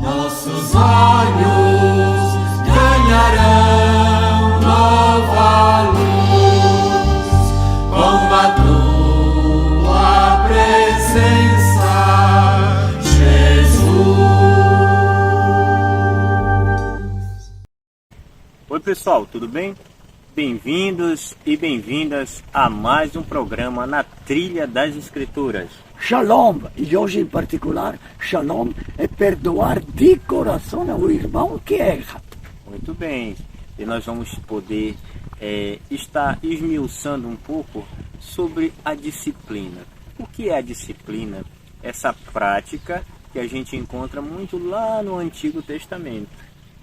Nossos olhos ganharão nova luz com a tua presença, Jesus. Oi pessoal, tudo bem? Bem-vindos e bem-vindas a mais um programa na Trilha das Escrituras. Shalom, e hoje em particular, shalom é perdoar de coração ao irmão que erra. Muito bem, e nós vamos poder estar esmiuçando um pouco sobre a disciplina. O que é a disciplina? Essa prática que a gente encontra muito lá no Antigo Testamento,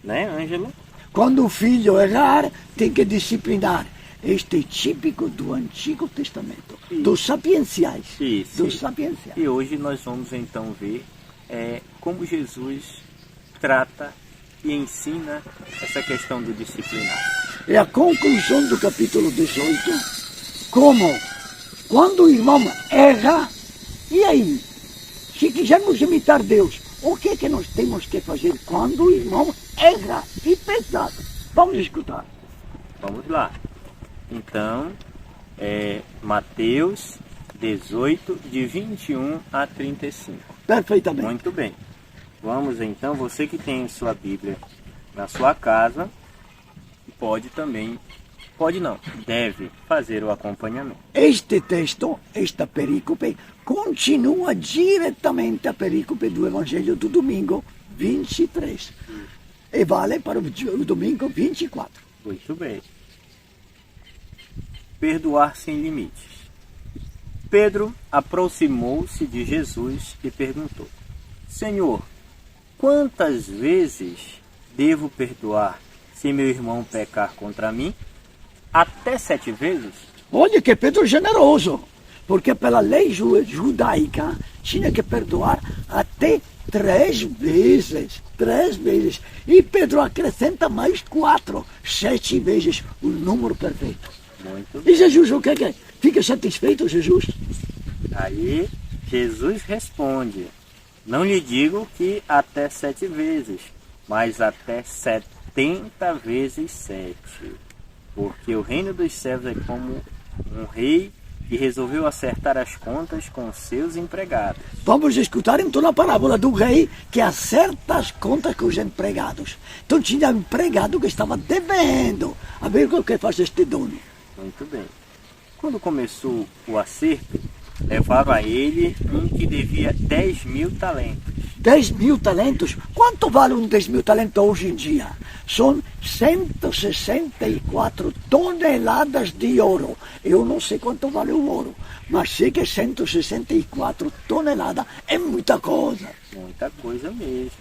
né, Ângelo? Quando o filho errar, tem que disciplinar. Este é típico do Antigo Testamento, dos sapienciais. Dos sapienciais. E hoje nós vamos então ver como Jesus trata e ensina essa questão do disciplinar. É a conclusão do capítulo 18, como quando o irmão erra, e aí, se quisermos imitar Deus, o que é que nós temos que fazer quando o irmão erra e pesado? Vamos escutar. Vamos lá. Então, Mateus 18, de 21 a 35. Perfeitamente. Muito bem. Vamos então, você que tem sua Bíblia na sua casa, deve fazer o acompanhamento. Este texto, esta perícope, continua diretamente a perícope do Evangelho do domingo 23. E vale para o domingo 24. Muito bem. Perdoar sem limites. Pedro aproximou-se de Jesus e perguntou: Senhor, quantas vezes devo perdoar se meu irmão pecar contra mim? Até 7 vezes? Olha que Pedro é generoso, porque pela lei judaica tinha que perdoar até 3 vezes. 3 vezes. E Pedro acrescenta mais 4, 7 vezes o número perfeito. Muito bem. E Jesus, o que é? Fica satisfeito, Jesus? Aí Jesus responde: não lhe digo que até 7 vezes, mas até 70 vezes 7. Porque o reino dos céus é como um rei que resolveu acertar as contas com seus empregados. Vamos escutar então a parábola do rei que acerta as contas com os empregados. Então tinha um empregado que estava devendo. A ver o que faz este dono. Muito bem. Quando começou o acerto, levaram a ele um que devia 10.000 talentos. 10.000 talentos? Quanto vale um 10.000 talentos hoje em dia? São 164 toneladas de ouro. Eu não sei quanto vale o ouro, mas sei que 164 toneladas é muita coisa. Muita coisa mesmo.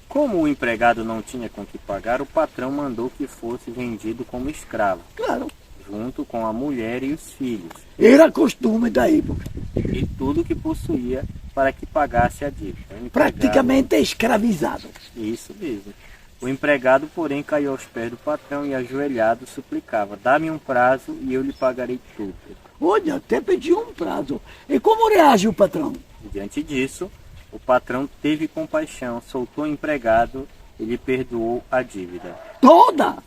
Como o empregado não tinha com que pagar, o patrão mandou que fosse vendido como escravo. Claro. Junto com a mulher e os filhos. Era costume da época. E tudo que possuía para que pagasse a dívida. Praticamente escravizado. Isso mesmo. O empregado, porém, caiu aos pés do patrão e, ajoelhado, suplicava: dá-me um prazo e eu lhe pagarei tudo. Olha, até pediu um prazo. E como reage o patrão? Diante disso, o patrão teve compaixão, soltou o empregado e lhe perdoou a dívida. Toda!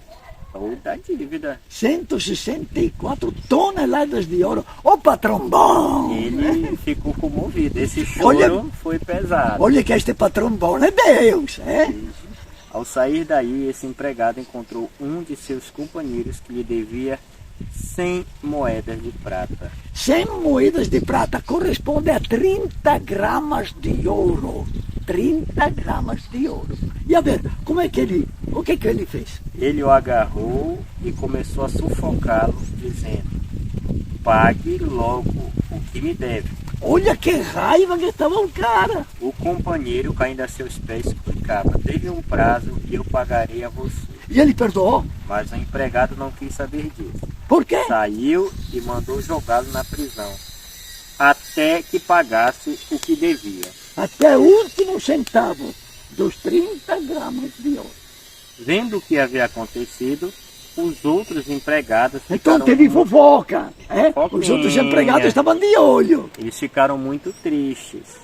Toda a dívida. 164 toneladas de ouro. Ô patrão bom! Ele ficou comovido. Esse choro foi pesado. Olha que este patrão bom é Deus, é? Ao sair daí, esse empregado encontrou um de seus companheiros que lhe devia 100 moedas de prata. 100 moedas de prata corresponde a 30 gramas de ouro. 30 gramas de ouro. E a ver, o que ele fez? Ele o agarrou e começou a sufocá-lo, dizendo: pague logo o que me deve. Olha que raiva que estava o cara. O companheiro, caindo a seus pés, suplicava: dê-me um prazo e eu pagarei a você. E ele perdoou? Mas o empregado não quis saber disso. Por quê? Saiu e mandou jogá-lo na prisão, até que pagasse o que devia. Até o último centavo dos 30 gramas de ouro. Vendo o que havia acontecido, os outros empregados então teve fofoca, Os outros empregados estavam de olho. Eles ficaram muito tristes.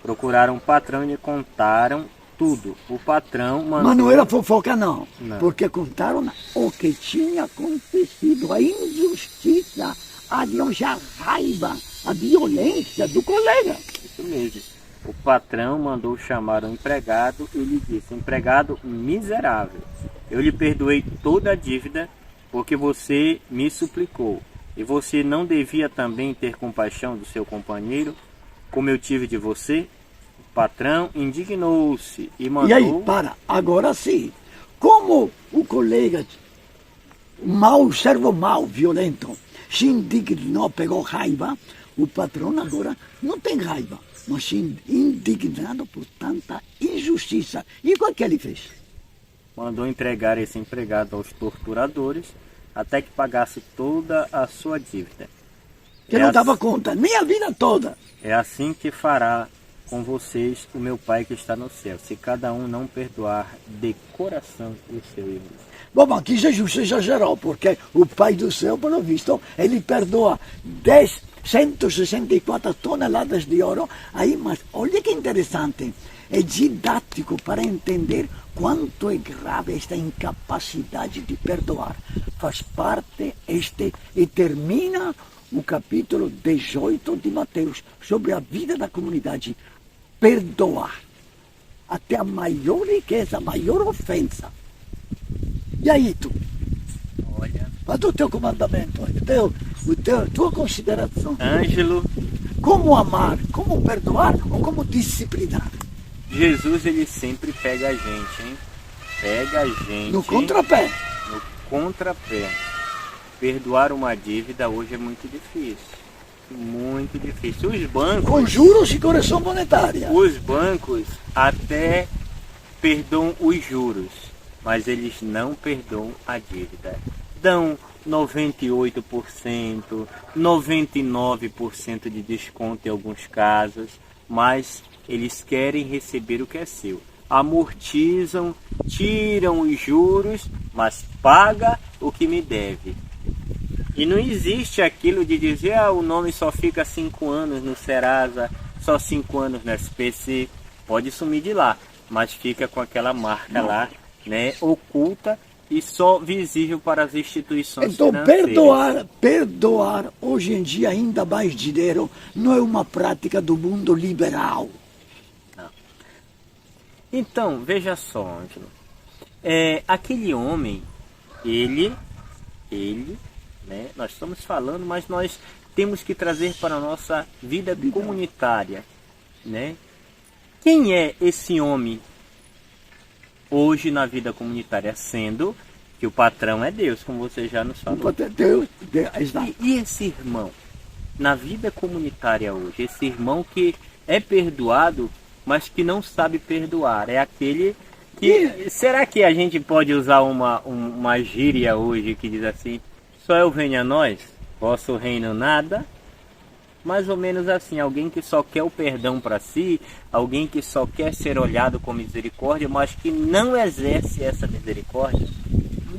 Procuraram o patrão e lhe contaram tudo. O patrão mandou... Mas não era fofoca, não. Não. Porque contaram o que tinha acontecido, a injustiça, a raiva, a violência do colega. Isso mesmo. O patrão mandou chamar o empregado e lhe disse: empregado miserável, eu lhe perdoei toda a dívida porque você me suplicou. E você não devia também ter compaixão do seu companheiro, como eu tive de você? O patrão indignou-se e mandou... E aí, agora sim. Como o colega mau, servo mau, violento, se indignou, pegou raiva, o patrão agora não tem raiva, mas se indignado por tanta injustiça. E o que ele fez? Mandou entregar esse empregado aos torturadores até que pagasse toda a sua dívida. Que não dava conta, nem a vida toda. É assim que fará com vocês o meu Pai que está no céu, se cada um não perdoar de coração o seu irmão. Bom, aqui Jesus exagerou, porque o Pai do céu, pelo visto, ele perdoa 164 toneladas de ouro. Aí, mas olha que interessante, é didático para entender quanto é grave esta incapacidade de perdoar. Faz parte e termina o capítulo 18 de Mateus, sobre a vida da comunidade. Perdoar. Até a maior riqueza, a maior ofensa. E aí, tu? Olha, Qual é o teu comandamento? Tua consideração? Ângelo, Como amar, como perdoar ou como disciplinar? Jesus ele sempre pega a gente, hein? Pega a gente No contrapé. no contrapé. Perdoar uma dívida hoje é muito difícil. Muito difícil. Com juros e correção monetária. Os bancos até perdoam os juros, mas eles não perdoam a dívida. Dão 98%, 99% de desconto em alguns casos, mas eles querem receber o que é seu. Amortizam, tiram os juros, mas paga o que me deve. E não existe aquilo de dizer, o nome só fica 5 anos no Serasa, só 5 anos no SPC, pode sumir de lá, mas fica com aquela marca lá, né, oculta e só visível para as instituições Então, financeiras. perdoar hoje em dia, ainda mais dinheiro, não é uma prática do mundo liberal. Então, veja só, Ângelo, aquele homem, ele, né, nós estamos falando, mas nós temos que trazer para a nossa vida comunitária, né? Quem é esse homem hoje na vida comunitária? Sendo que o patrão é Deus, como você já nos falou. E esse irmão, na vida comunitária hoje, esse irmão que é perdoado, mas que não sabe perdoar, é aquele que... Será que a gente pode usar uma gíria hoje que diz assim, só eu venho a nós, vosso reino nada? Mais ou menos assim, alguém que só quer o perdão para si, alguém que só quer ser olhado com misericórdia, mas que não exerce essa misericórdia.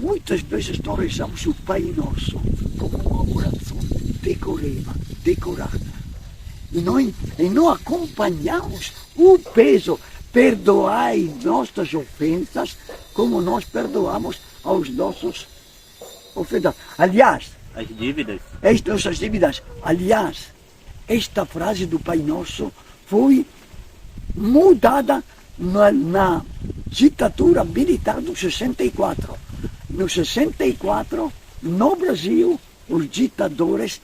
Muitas vezes nós rezamos o Pai Nosso como uma oração decorada. E não acompanhamos o peso. Perdoai nossas ofensas como nós perdoamos aos nossos ofensores. Aliás, As dívidas. nossas dívidas. Aliás, esta frase do Pai Nosso foi mudada na ditadura militar do 64. No 64, no Brasil, os ditadores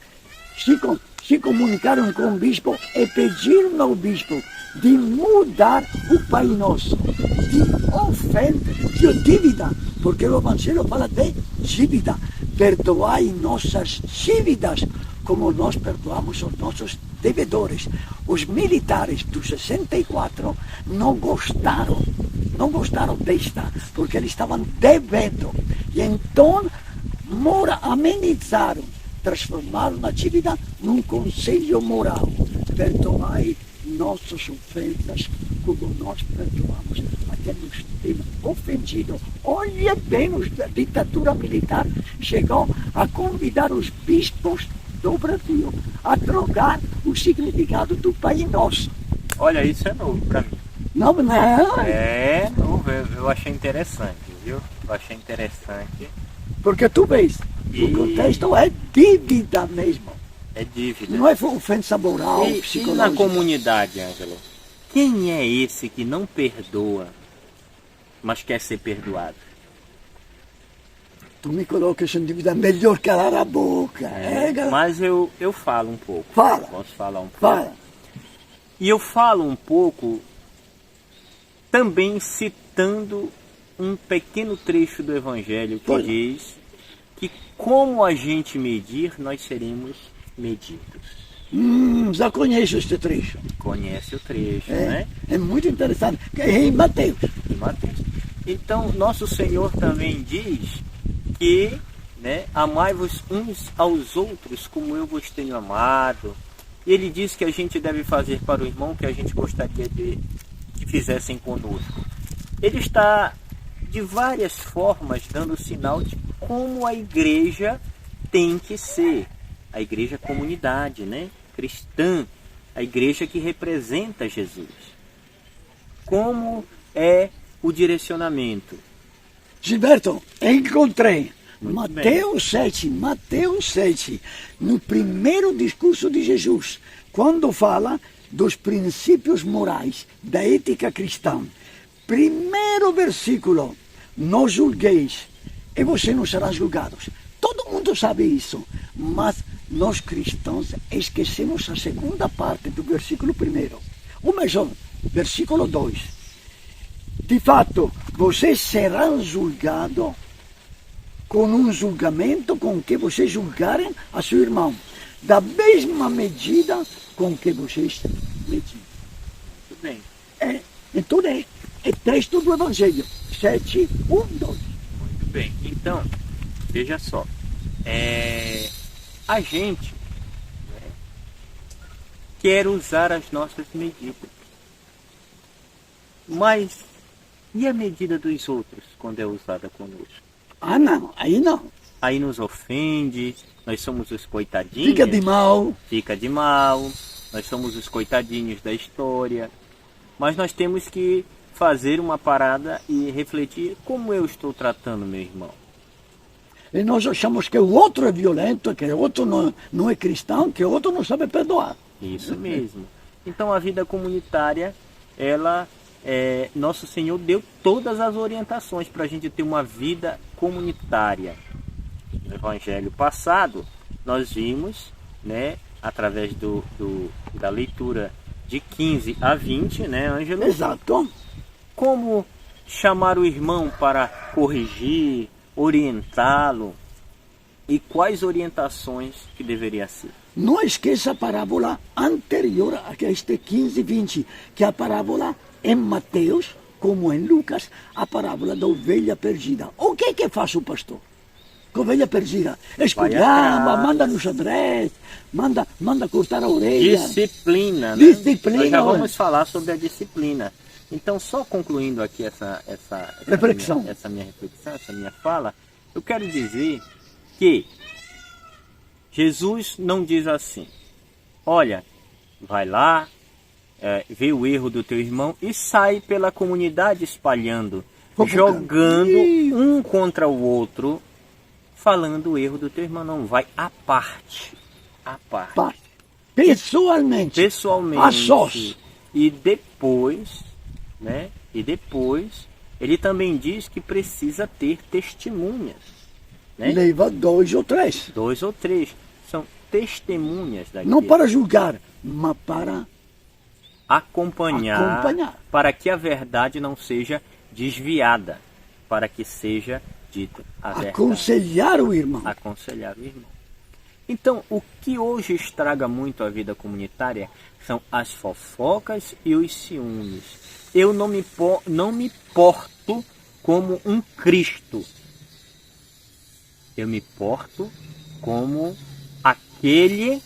se comunicaram com o bispo e pediram ao bispo de mudar o Pai Nosso, de ofenda, de dívida, porque o Evangelho fala de dívida. Perdoai nossas dívidas, como nós perdoamos os nossos devedores. Os militares do 64 não gostaram desta, porque eles estavam devendo. E então amenizaram, transformaram a dívida num conselho moral. Perdoai nossas ofensas, como nós perdoamos a quem nos tem ofendido. Olha bem, a ditadura militar chegou a convidar os bispos do Brasil a trocar o significado do Pai Nosso. Olha, isso é novo para mim. Não, não, É novo, eu achei interessante, viu? Eu achei interessante. porque tu vês, o contexto é dívida mesmo. É dívida. Não é ofensa moral, E na psicológica. comunidade, Ângelo, quem é esse que não perdoa, mas quer ser perdoado? Tu me colocas em dívida, melhor calar a boca. Galera? Mas eu falo um pouco. Fala. Posso falar um pouco? Fala. E eu falo um pouco também citando um pequeno trecho do Evangelho que Pois. diz que como a gente medir, nós seremos medidos. Já conheço este trecho. Conhece o trecho, né? É muito interessante. É em Mateus. Em Mateus. Então, nosso Senhor também diz que, né, amai-vos uns aos outros como eu vos tenho amado. E ele diz que a gente deve fazer para o irmão o que a gente gostaria de que fizessem conosco. Ele está, de várias formas, dando sinal de como a igreja tem que ser. A igreja comunidade, né? Cristã, a igreja que representa Jesus. Como é o direcionamento? Gilberto, encontrei Muito Mateus 7, no primeiro discurso de Jesus, quando fala dos princípios morais, da ética cristã. Primeiro versículo, não julgueis e você não será julgados. Todo mundo sabe isso, mas nós cristãos esquecemos a segunda parte do versículo primeiro. Ou melhor, versículo 2. De fato, vocês serão julgados com um julgamento com que vocês julgarem a seu irmão, da mesma medida com que vocês medirem. Tudo bem. Então é texto do Evangelho, 7, 1, 2. Muito bem. Então, veja só. A gente, né, quer usar as nossas medidas. Mas e a medida dos outros quando é usada conosco? Ah, não, aí não. Aí nos ofende, nós somos os coitadinhos. Fica de mal. Fica de mal, nós somos os coitadinhos da história. Mas nós temos que fazer uma parada e refletir como eu estou tratando meu irmão. E nós achamos que o outro é violento, que o outro não é cristão, que o outro não sabe perdoar. Isso mesmo. Então a vida comunitária, nosso Senhor deu todas as orientações para a gente ter uma vida comunitária. No Evangelho passado, nós vimos, né, através da leitura de 15 a 20, né, Ângelo? Exato. Como chamar o irmão para corrigir, orientá-lo e quais orientações que deveria ser. Não esqueça a parábola anterior a este 15 e 20, que é a parábola em Mateus, como em Lucas, a parábola da ovelha perdida. O que faz o pastor? Com a ovelha perdida? Esculhamba, manda no xadrez, manda cortar a orelha. Disciplina, né? Disciplina. Nós já vamos falar sobre a disciplina. Então, só concluindo aqui essa Reflexão. minha reflexão, essa minha fala, eu quero dizer que Jesus não diz assim: olha, vai lá, vê o erro do teu irmão e sai pela comunidade espalhando, jogando um contra o outro, falando o erro do teu irmão. Não, vai à parte. À parte. Pessoalmente. A sós. E depois, né? E depois, ele também diz que precisa ter testemunhas. Né? Leva 2 ou 3. 2 ou 3. São testemunhas daquilo. Não para julgar, mas para acompanhar, para que a verdade não seja desviada, para que seja dita a verdade. Aconselhar o irmão. Aconselhar o irmão. Então, o que hoje estraga muito a vida comunitária são as fofocas e os ciúmes. Eu não me porto como um Cristo. Eu me porto como aquele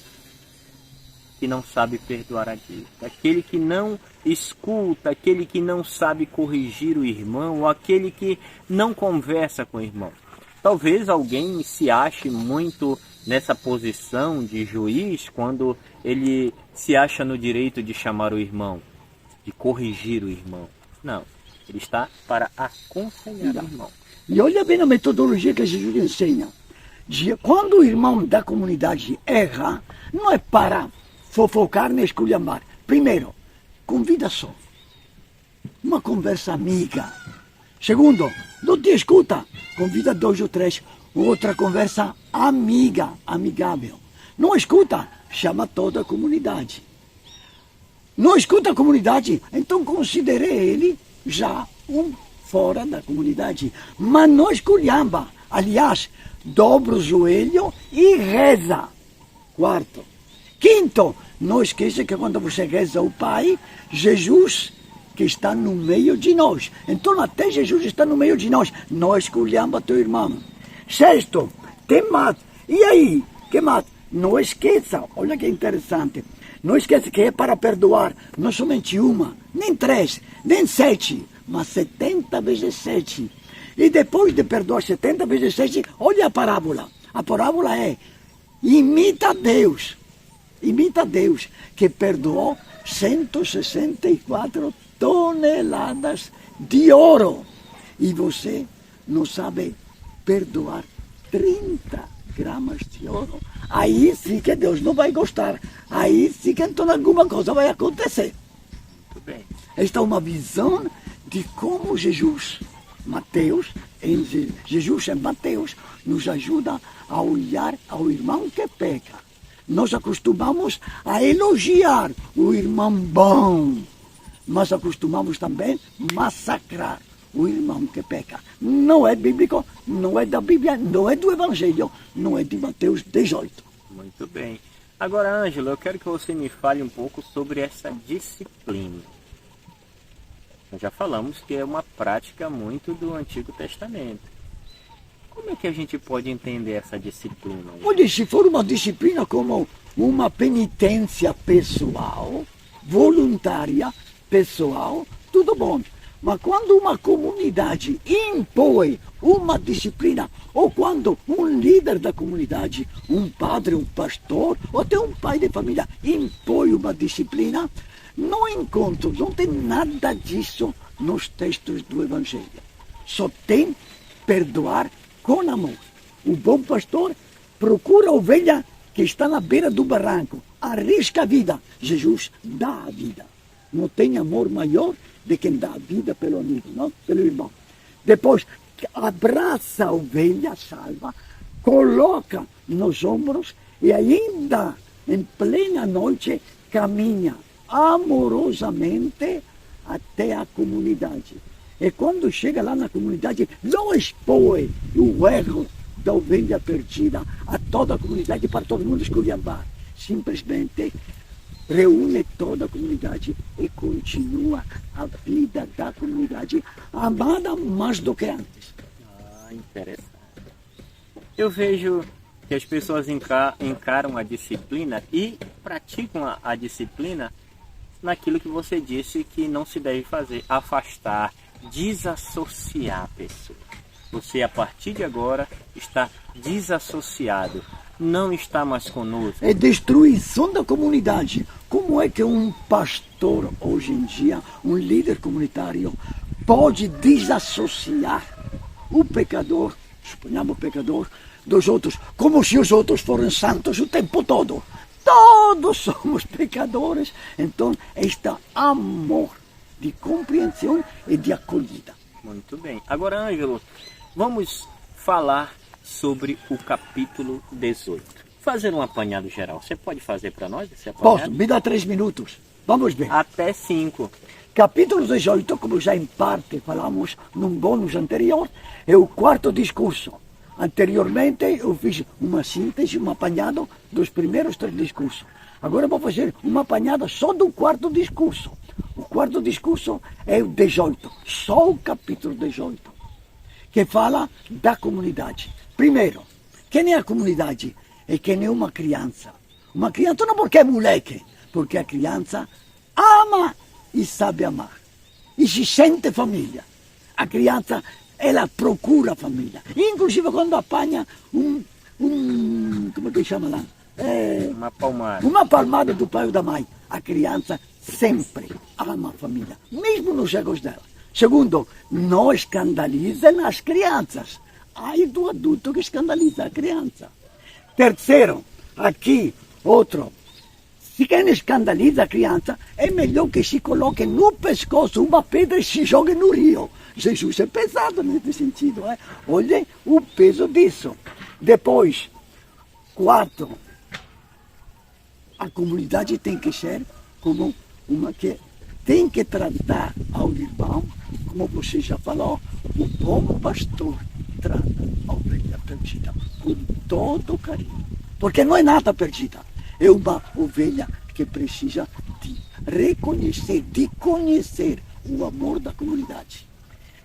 que não sabe perdoar a Deus, aquele que não escuta, aquele que não sabe corrigir o irmão, ou aquele que não conversa com o irmão. Talvez alguém se ache muito nessa posição de juiz quando ele se acha no direito de chamar o irmão. de corrigir o irmão. Não, ele está para aconselhar o irmão. E olha bem a metodologia que Jesus ensina. Quando o irmão da comunidade erra, não é para fofocar nem esculhambar. Primeiro, convida só. Uma conversa amiga. Segundo, não te escuta. Convida 2 ou 3. Outra conversa amiga, amigável. Não escuta, chama toda a comunidade. Não escuta a comunidade, então considere ele já um fora da comunidade. Mas não esculhamba. Aliás, dobra o joelho e reza. Quarto. Quinto, não esqueça que quando você reza ao Pai, Jesus que está no meio de nós. Então até Jesus está no meio de nós. Não esculhamba teu irmão. Sexto, tem mais. E aí, que mais? Não esqueça, olha que interessante. Não esqueça que é para perdoar, não somente uma, nem 3, nem 7, mas 70 vezes 7. E depois de perdoar 70 vezes 7, olha a parábola. A parábola é, imita Deus, que perdoou 164 toneladas de ouro. E você não sabe perdoar 30 gramas de ouro. Aí sim que Deus não vai gostar. Aí sim que então alguma coisa vai acontecer. Muito bem. Esta é uma visão de como Jesus em Mateus, nos ajuda a olhar ao irmão que peca. Nós acostumamos a elogiar o irmão bom, mas acostumamos também a massacrar o irmão que peca. Não é bíblico, não é da Bíblia, não é do Evangelho, não é de Mateus 18. Muito bem. Agora, Ângelo, eu quero que você me fale um pouco sobre essa disciplina. Nós já falamos que é uma prática muito do Antigo Testamento. Como é que a gente pode entender essa disciplina? Olha, se for uma disciplina como uma penitência pessoal, voluntária, pessoal, tudo bom. Mas quando uma comunidade impõe uma disciplina, ou quando um líder da comunidade, um padre, um pastor, ou até um pai de família impõe uma disciplina, não encontro, não tem nada disso nos textos do Evangelho. Só tem perdoar com amor. O bom pastor procura a ovelha que está na beira do barranco, arrisca a vida. Jesus dá a vida. Não tem amor maior de quem dá a vida pelo amigo, não? Pelo irmão. Depois, abraça a ovelha salva, coloca nos ombros e ainda em plena noite caminha amorosamente até a comunidade. E quando chega lá na comunidade, não expõe o erro da ovelha perdida a toda a comunidade para todo mundo esculhambar. Simplesmente reúne toda a comunidade e continua a vida da comunidade amada mais do que antes. Interessante. Eu vejo que as pessoas encaram a disciplina e praticam a disciplina naquilo que você disse que não se deve fazer, afastar, desassociar a pessoa. Você, a partir de agora, está desassociado, não está mais conosco. É destruição da comunidade. Como é que um pastor, hoje em dia, um líder comunitário, pode desassociar o pecador, suponhamos o pecador, dos outros, como se os outros fossem santos o tempo todo? Todos somos pecadores. Então, este amor de compreensão e de acolhida. Muito bem. Agora, Ângelo, vamos falar sobre o capítulo 18. Fazer um apanhado geral. Você pode fazer para nós esse apanhado? Posso? Me dá 3 minutos. Vamos ver. Até 5. Capítulo 18, como já em parte falamos num bônus anterior, é o 4º discurso. Anteriormente eu fiz uma síntese, um apanhado dos primeiros 3 discursos. Agora vou fazer uma apanhada só do 4º discurso. O 4º discurso é o 18, só o capítulo 18, que fala da comunidade. Primeiro, quem é a comunidade? É quem é uma criança. Uma criança não porque é moleque, porque a criança ama e sabe amar. E se sente família. A criança, ela procura a família. Inclusive quando apanha como é que chama lá? Uma palmada. Uma palmada do pai ou da mãe. A criança sempre ama a família, mesmo nos erros dela. Segundo, não escandalizem as crianças. Ai do adulto que escandaliza a criança. Terceiro, aqui, outro. Se quem escandaliza a criança, é melhor que se coloque no pescoço uma pedra e se jogue no rio. Jesus é pesado nesse sentido. Olhem o peso disso. Depois, quarto, a comunidade tem que ser como uma que tem que tratar ao irmão, como você já falou, o bom pastor trata a ovelha perdida com todo carinho. Porque não é nada perdida, é uma ovelha que precisa de reconhecer, de conhecer o amor da comunidade.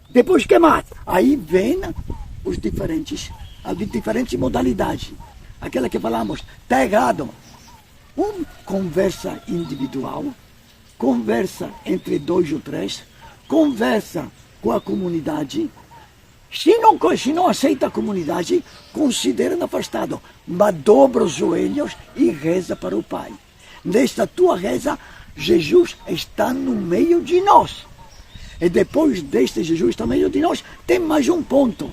Depois, que mais? Aí vem as diferentes modalidades. Aquela que falamos, está errado. Conversa individual, conversa entre 2 ou 3, conversa com a comunidade. Se não aceita a comunidade, considera afastado, mas dobra os joelhos e reza para o Pai. Nesta tua reza, Jesus está no meio de nós. E depois deste Jesus está no meio de nós, tem mais um ponto,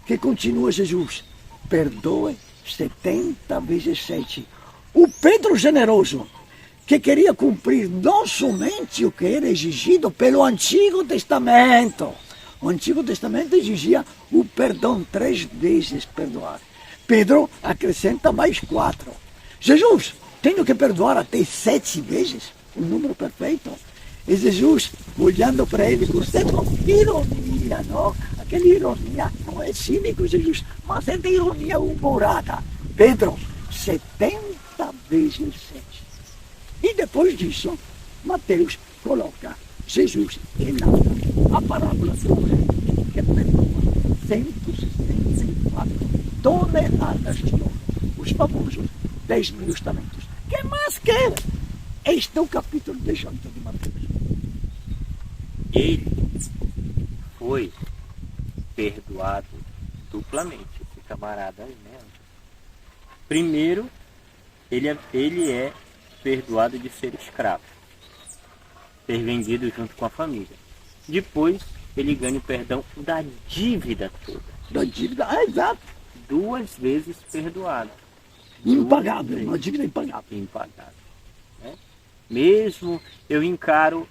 que continua Jesus. Perdoe 70 vezes 7. O Pedro generoso, que queria cumprir não somente o que era exigido pelo Antigo Testamento. O Antigo Testamento exigia o perdão 3 vezes perdoar. Pedro acrescenta mais 4. Jesus, tenho que perdoar até 7 vezes, o número perfeito. E Jesus, olhando para ele com certa ironia, não? Aquela ironia não é cínico, Jesus, mas é de ironia humorada. Pedro, 70 vezes 7. E depois disso, Mateus coloca Jesus em a parábola do rei, que perdoa 164 toneladas de ouro. Os famosos 10.000 talentos. Que mais quer? Este é o capítulo 18 de Mateus. Ele foi perdoado duplamente, esse camarada aí, né? Primeiro, ele é perdoado de ser escravo, ser vendido junto com a família. Depois, ele ganha o perdão da dívida toda. Da dívida, exato. 2 vezes perdoado. Impagável, uma dívida impagável. Impagável. Né? Mesmo eu encaro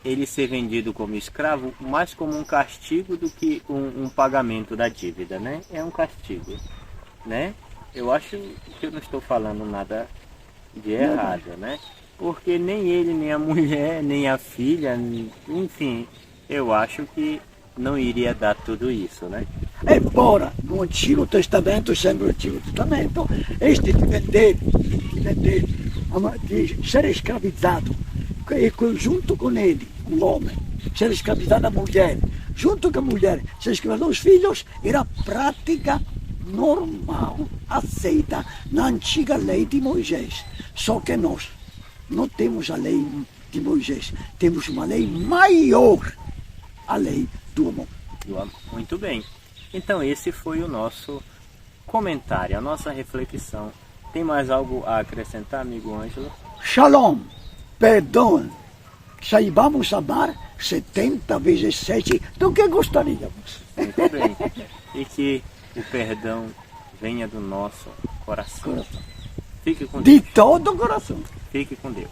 ele ser vendido como escravo mais como um castigo do que um pagamento da dívida, né? É um castigo, né? Eu acho que eu não estou falando nada de errado, né? Porque nem ele, nem a mulher, nem a filha, enfim, eu acho que não iria dar tudo isso, né? Embora no Antigo Testamento, sempre o Antigo Testamento, este de vender, de ser escravizado, junto com ele, o homem, ser escravizado a mulher, junto com a mulher, ser escravizado os filhos, era prática normal, aceita na antiga lei de Moisés. Só que nós não temos a lei de Moisés, temos uma lei maior, a lei do amor. Muito bem. Então esse foi o nosso comentário, a nossa reflexão. Tem mais algo a acrescentar, amigo Ângelo? Shalom, perdão, saibamos amar 70 vezes 7 do que gostaríamos. Muito bem. E que o perdão venha do nosso coração. Fique com Deus. De todo o coração. Fique com Deus.